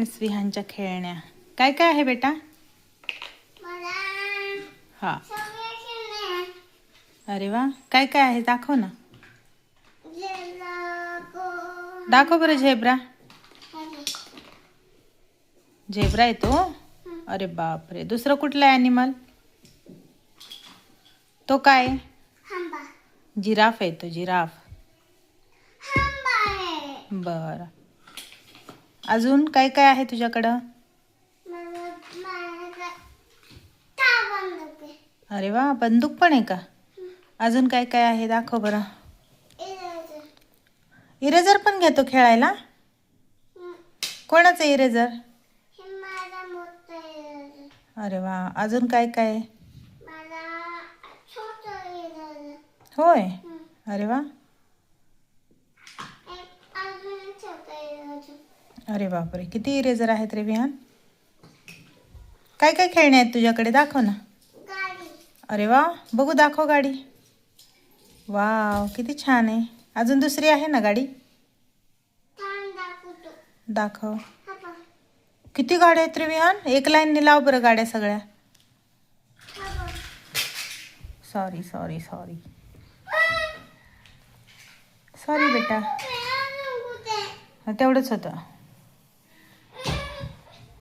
Miss विहानच्या खेळण्या. काय काय आहे बेटा? हा. अरे वा, काय काय आहे दाखव ना. दाखव बरं. झेब्रा. झेब्रा येतो. अरे बापरे. दुसरं कुठलं आहे ॲनिमल? तो काय? जिराफ आहे तो. जिराफ. बर. अजून काय काय आहे तुझ्याकडं? अरे वा, बंदूक पण आहे का? अजून काय काय आहे दाखव बरं. इरेजर पण घेतो खेळायला? कोणाचं इरेजर? अरे वा. अजून काय काय? होय. अरे वा. अरे बापरे, किती इरेजर आहेत रे विहान. काय काय खेळणे आहेत तुझ्याकडे दाखव ना. अरे वा, बघू दाखव गाडी. वाव, किती छान आहे. अजून दुसरी आहे ना गाडी? दाखव. किती गाड्या आहेत रे विहान. एक लाईनने लाव बरं गाड्या सगळ्या. सॉरी सॉरी सॉरी सॉरी बेटा. तेवढंच होतं.